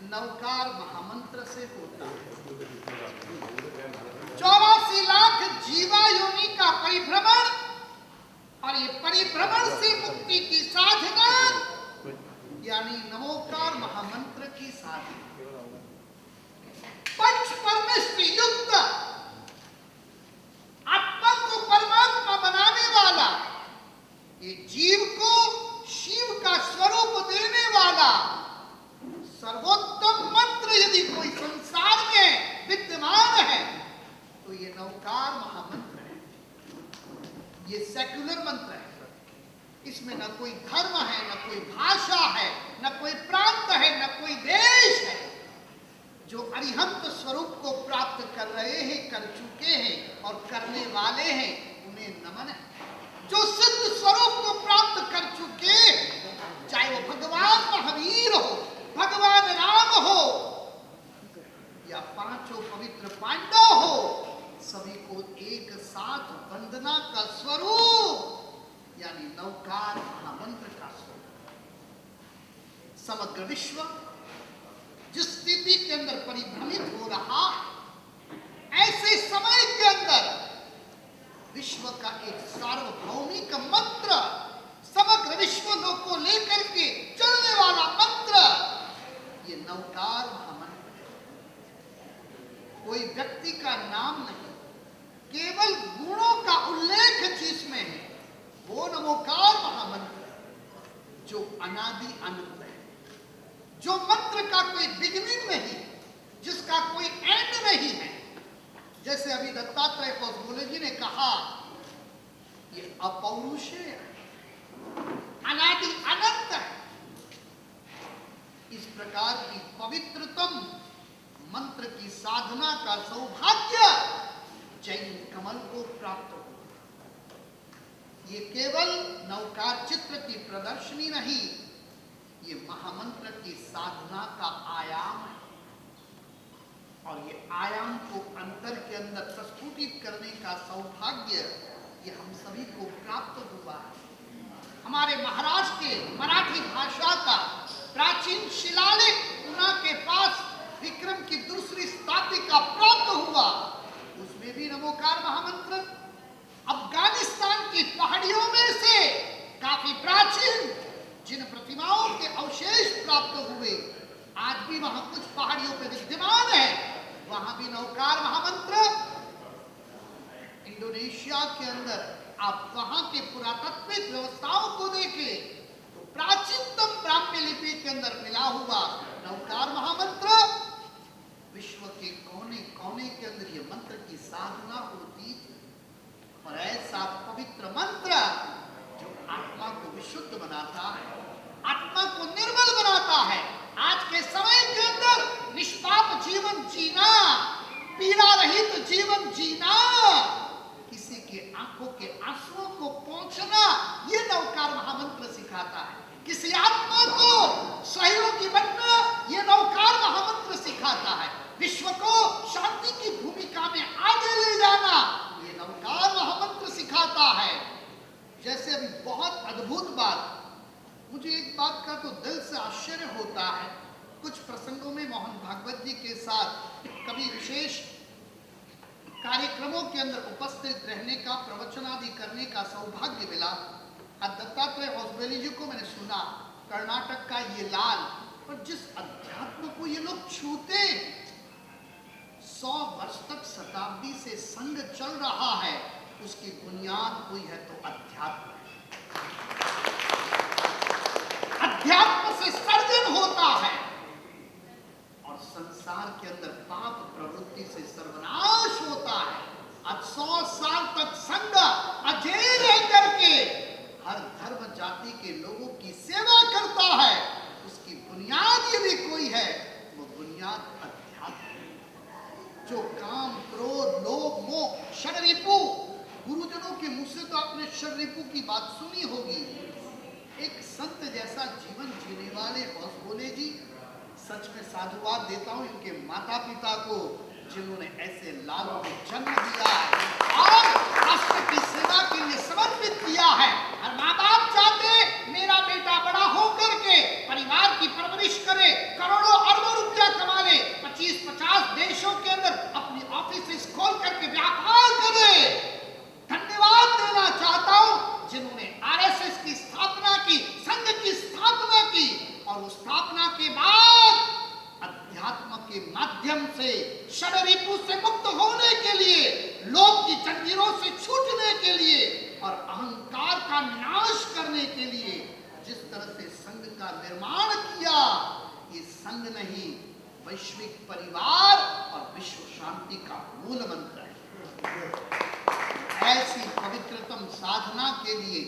नवकार महामंत्र से होता है। 84 लाख जीवा योनि का परिभ्रमण और ये परिभ्रमण से मुक्ति की साधना यानी नमोकार महामंत्र की साधना। पंच परमेष्टि युक्त आत्मा को परमात्मा बनाने वाला, ये जीव को शिव का स्वरूप देने वाला सर्वोत्तम मंत्र यदि कोई संसार में विद्यमान है तो ये नवकार महामंत्र है। ये सेक्युलर मंत्र है, इसमें न कोई धर्म है, न कोई भाषा है, न कोई प्रांत है, न कोई देश है। जो अरिहंत स्वरूप को प्राप्त कर रहे हैं, कर चुके हैं और करने वाले हैं, उन्हें नमन है। जो सिद्ध स्वरूप को प्राप्त कर चुके, चाहे वो भगवान महावीर हो, भगवान राम हो या पांचों पवित्र पांडव हो, सभी को एक साथ वंदना का स्वरूप यानी नवकार महामंत्र का स्वरूप। समग्र विश्व जिस स्थिति के अंदर परिभ्रमित हो रहा, ऐसे समय के अंदर विश्व का एक सार्वभौमिक मंत्र, समग्र विश्व को लेकर के चलने वाला मंत्र, ये नवकार महामंत्र है। कोई व्यक्ति का नाम नहीं, केवल गुणों का उल्लेख जिसमें है वो नमोकार महामंत्र जो अनादि अनंत है, जो मंत्र का कोई बिगिनिंग नहीं, जिसका कोई एंड नहीं है। जैसे अभी दत्तात्रेय गोस्वामी जी ने कहा, ये अपौरुषेय है, अनादि अनंत है। इस प्रकार की पवित्रतम मंत्र की साधना का सौभाग्य जैन कमल को प्राप्त हो। ये केवल नवकार चित्र की प्रदर्शनी नहीं, ये महामंत्र की साधना का आयाम है और ये आयाम को अंतर के अंदर प्रस्फुटित करने का सौभाग्य ये हम सभी को प्राप्त हुआ है। हमारे महाराष्ट्र के मराठी भाषा का प्राचीन शिलालेख पुणे के पास विक्रम की दूसरी स्थापिका प्राप्त हुआ, उसमें भी नमोकार महामंत्र। अफगानिस्तान की पहाड़ियों में से काफी प्राचीन जिन प्रतिमाओं के अवशेष प्राप्त हुए, आज भी वहां कुछ पहाड़ियों पर विद्यमान है, वहां भी नवकार महामंत्र। इंडोनेशिया के अंदर आप वहां के पुरातात्विक व्यवस्थाओं को देखें तो प्राचीनतम ब्राह्मी लिपि के अंदर मिला हुआ नवकार महामंत्र, विश्व के कोने कोने के अंदर ये मंत्र की साधना होती थी। और ऐसा पवित्र मंत्र जो आत्मा को विशुद्ध बनाता है, आत्मा को निर्मल बनाता है। आज के समय के अंदर निष्पाप जीवन जीना, पीड़ा रहित जीवन जीना, किसी के आंखों के आंसुओं को पहुंचना, ये नवकार महामंत्र सिखाता है। किसी आत्मा को सहयोगी बनना, ये नवकार महामंत्र सिखाता है। विश्व को शांति की भूमिका में आगे ले जाना, ये नवकार महामंत्र सिखाता है। जैसे अभी बहुत अद्भुत बात, मुझे एक बात का तो दिल से आश्चर्य होता है, कुछ प्रसंगों में मोहन भागवत जी के साथ कभी विशेष कार्यक्रमों के अंदर उपस्थित रहने का, प्रवचन आदि करने का सौभाग्य मिला। दत्तात्रेय गोस्वामी जी को मैंने सुना, कर्नाटक का ये लाल, और जिस अध्यात्म को ये लोग छूते, 100 वर्ष तक शताब्दी से संग चल रहा है, उसकी बुनियाद कोई है तो अध्यात्म है। अध्यात्म से सर्जन होता है और संसार के अंदर पाप प्रवृत्ति से सर्वनाश होता है। अब 100 साल तक संग अजेय रह करके हर धर्म जाति के लोगों की सेवा करता है, उसकी बुनियाद यदि कोई है वो बुनियाद अध्यात्म है। जो काम, क्रोध, लोभ, मोह, षड्रिपु, गुरुजनों के मुंह से तो आपने षड्रिपु की बात सुनी होगी। एक संत जैसा जीवन जीने वाले गोस्वामी जी, सच में साधुवाद देता हूं इनके माता पिता को, जिन्होंने ऐसे लाल को जन्म दिया है और राष्ट्र की सेवा के लिए समर्पित किया है। और माँ बाप चाहते मेरा बेटा बड़ा होकर के परिवार की परवरिश करे, करोड़ों अरबों रुपया माध्यम से षडरिपु से मुक्त होने के लिए, लोभ की जंजीरों से छूटने के लिए और अहंकार का नाश करने के लिए जिस तरह से संघ का निर्माण किया, ये संघ नहीं, वैश्विक परिवार और विश्व शांति का मूल मंत्र है। ऐसी पवित्रतम साधना के लिए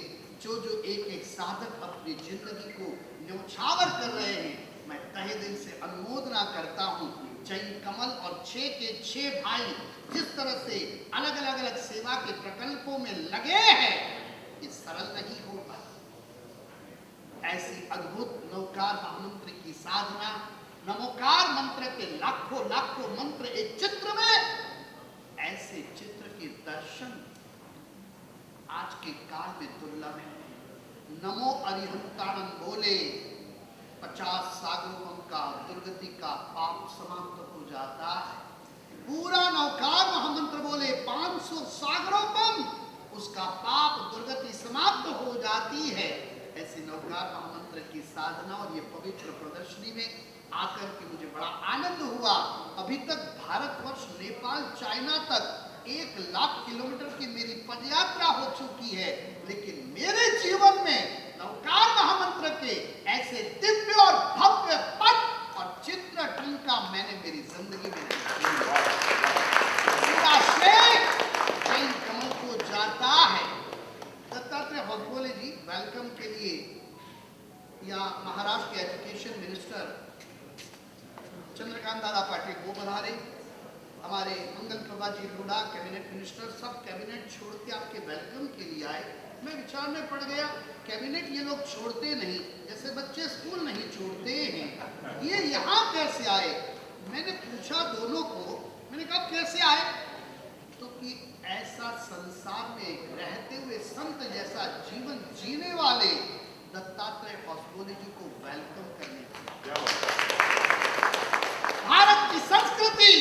जो एक एक साधक अपनी जिंदगी को न्योछावर कर रहे हैं, मैं तहे दिल से अनुमोदना करता हूँ। जैन कमल और 6 के 6 भाई जिस तरह से अलग अलग सेवा के प्रकल्पों में लगे हैं, ये सरल नहीं होगा। ऐसी अद्भुत नवकार महामंत्र की साधना, नमोकार मंत्र के लाखों लाखों मंत्र एक चित्र में, ऐसे चित्र के दर्शन आज के काल में दुर्लभ है। नमो अरिहंताणम बोले 50 सागरों का दुर्गति का पाप समाप्त हो जाता है। पूरा नवकार महामंत्र बोले 500 सागरों उसका पाप दुर्गति समाप्त हो जाती है। ऐसे नवकार महामंत्र की साधना और ये पवित्र प्रदर्शनी में आकर के मुझे बड़ा आनंद हुआ। अभी तक भारतवर्ष, नेपाल, चाइना तक 1 लाख किलोमीटर की मेरी पदयात्रा हो चुकी है, लेकिन मेरे जीवन में नवकार महामंत्र के ऐसे दिव्य और भव्य पट और चित्र टंका मैंने मेरी जिंदगी में नहीं पूरा श्रेय जैन कमल को जाता है। दत्तात्रेय होसबोले जी वेलकम के लिए या महाराष्ट्र के एजुकेशन मिनिस्टर चंद्रकांत दादा पाटिल वो पधारे, हमारे मंगल प्रभा जी लोढ़ा कैबिनेट मिनिस्टर, सब कैबिनेट छोड़ के आपके वेलकम के लिए आए। मैं विचार में पड़ गया, कैबिनेट ये लोग छोड़ते नहीं, जैसे बच्चे स्कूल नहीं छोड़ते हैं, ये यहाँ कैसे आए? मैंने पूछा दोनों को, मैंने कहा कैसे आए? तो कि ऐसा संसार में रहते हुए संत जैसा जीवन जीने वाले दत्तात्रेय होसबोले जी को वेलकम करने के। भारत की संस्कृति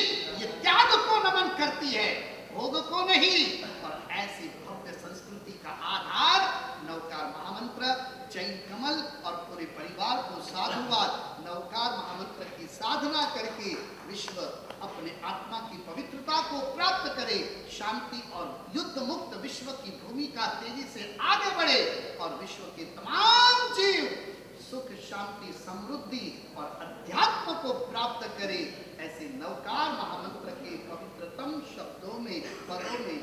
ये त्याग को नमन करती है, भोग को नहीं। और ऐसी भव्य संस्कृति का आधार नवकार महामंत्र, जैन कमल और पूरे परिवार को साधुवाद नवकार महामंत्र की साधना करके विश्व अपने आत्मा की पवित्रता को प्राप्त करे, शांति और युद्ध मुक्त विश्व की भूमिका तेजी से आगे बढ़े और विश्व के तमाम जीव सुख, शांति, समृद्धि और अध्यात्म को प्राप्त करे। ऐसे नवकार महामंत्र के पवित्रतम शब्दों में, पदों में